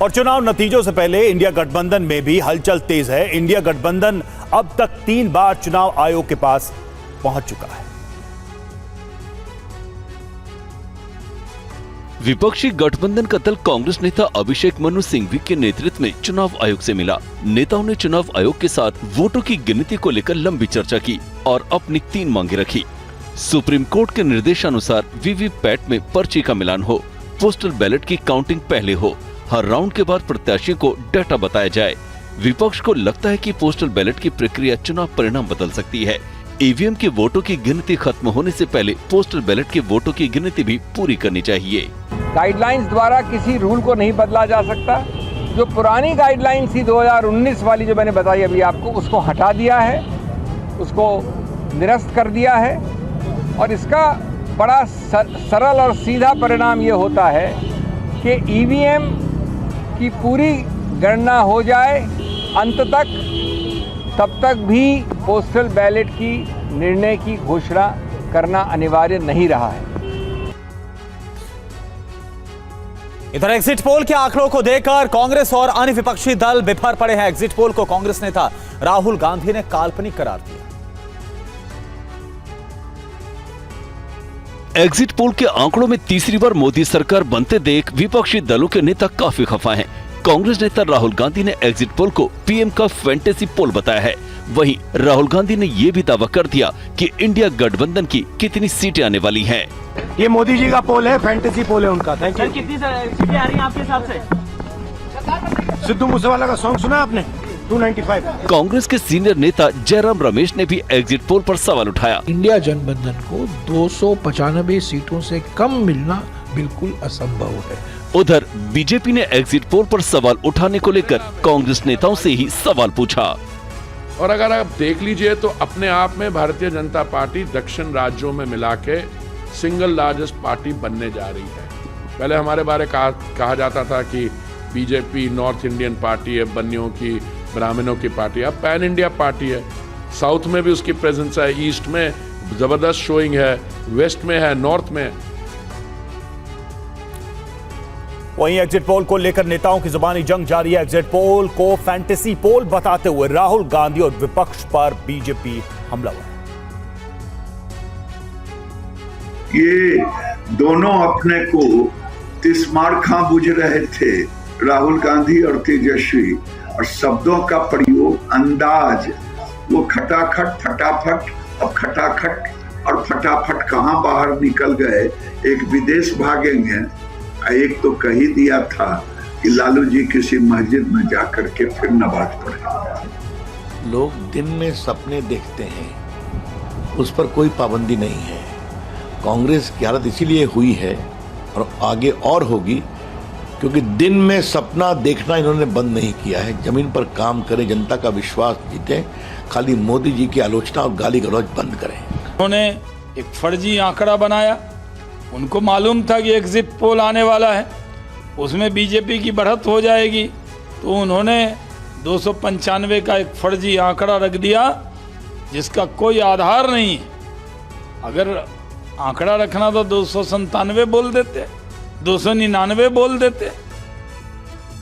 और चुनाव नतीजों से पहले इंडिया गठबंधन में भी हलचल तेज है। इंडिया गठबंधन अब तक 3 बार चुनाव आयोग के पास पहुंच चुका है। विपक्षी गठबंधन का दल कांग्रेस नेता अभिषेक मनु सिंघवी के नेतृत्व में चुनाव आयोग से मिला। नेताओं ने चुनाव आयोग के साथ वोटों की गिनती को लेकर लंबी चर्चा की और अपनी 3 मांगे रखी। सुप्रीम कोर्ट के निर्देशानुसार वीवीपैट में पर्ची का मिलान हो, पोस्टल बैलेट की काउंटिंग पहले हो, हर राउंड के बाद प्रत्याशियों को डाटा बताया जाए। विपक्ष को लगता है कि पोस्टल बैलेट की प्रक्रिया चुनाव परिणाम बदल सकती है। ईवीएम के वोटों की गिनती खत्म होने से पहले पोस्टल बैलेट के वोटों की गिनती भी पूरी करनी चाहिए। गाइडलाइंस द्वारा किसी रूल को नहीं बदला जा सकता। जो पुरानी गाइडलाइंस थी 2019 वाली जो मैंने बताई अभी आपको, उसको हटा दिया है, उसको निरस्त कर दिया है। और इसका बड़ा सरल और सीधा परिणाम ये होता है कि ईवीएम की पूरी गणना हो जाए अंत तक, तब तक भी पोस्टल बैलेट की निर्णय की घोषणा करना अनिवार्य नहीं रहा है। इधर एग्जिट पोल के आंकड़ों को देखकर कांग्रेस और अन्य विपक्षी दल बिफर पड़े हैं। एग्जिट पोल को कांग्रेस नेता राहुल गांधी ने काल्पनिक करार दिया। एग्जिट पोल के आंकड़ों में तीसरी बार मोदी सरकार बनते देख विपक्षी दलों के नेता काफी खफा हैं। कांग्रेस नेता राहुल गांधी ने एग्जिट पोल को पीएम का फैंटेसी पोल बताया है। वहीं राहुल गांधी ने यह भी दावा कर दिया कि इंडिया गठबंधन की कितनी सीटें आने वाली हैं। ये मोदी जी का पोल है, फैंटेसी पोल है उनका। Thank you. कितनी सीटें आ रही हैं आपके हिसाब से? सिद्धू मूसेवाला का सॉन्ग सुना आपने? 295। कांग्रेस के सीनियर नेता जयराम रमेश ने भी एग्जिट पोल पर सवाल उठाया। इंडिया गठबंधन को 295 सीटों से कम मिलना बिल्कुल असंभव है। उधर बीजेपी ने एग्जिट पोल पर सवाल उठाने को लेकर कांग्रेस नेताओं से ही सवाल पूछा। और अगर आप देख लीजिए तो अपने आप में भारतीय जनता पार्टी दक्षिण राज्यों में मिला के सिंगल लार्जेस्ट पार्टी बनने जा रही है। पहले हमारे बारे कहा जाता था कि बीजेपी नॉर्थ इंडियन पार्टी है, बनियों की, ब्राह्मणों की पार्टी। अब पैन इंडिया पार्टी है। साउथ में भी उसकी प्रेजेंस है, ईस्ट में जबरदस्त शोइंग है, वेस्ट में है, नॉर्थ में। वहीं एग्जिट पोल को लेकर नेताओं की जुबानी जंग जारी है। एग्जिट पोल को फैंटेसी पोल बताते हुए राहुल गांधी और विपक्ष पर बीजेपी हमलावर। ये दोनों अपने को तिस्मार खां बुझ रहे थे, राहुल गांधी और तेजस्वी, और शब्दों का प्रयोग, अंदाज, वो खटाखट फटाफट, अब खटाखट और फटाफट कहां बाहर निकल गए। एक विदेश भागेंगे, एक तो कह ही दिया था कि लालू जी किसी मस्जिद में जाकर के फिर नमाज पढ़े। लोग दिन में सपने देखते हैं, उस पर कोई पाबंदी नहीं है। कांग्रेस की हालत इसीलिए हुई है और आगे और होगी क्योंकि दिन में सपना देखना इन्होंने बंद नहीं किया है। जमीन पर काम करें, जनता का विश्वास जीतें, खाली मोदी जी की आलोचना और गाली गलौज बंद करें। उन्होंने एक फर्जी आंकड़ा बनाया। उनको मालूम था कि एग्जिट पोल आने वाला है, उसमें बीजेपी की बढ़त हो जाएगी, तो उन्होंने 295 का एक फर्जी आंकड़ा रख दिया जिसका कोई आधार नहीं है। अगर आंकड़ा रखना तो 297 बोल देते, 299 बोल देते।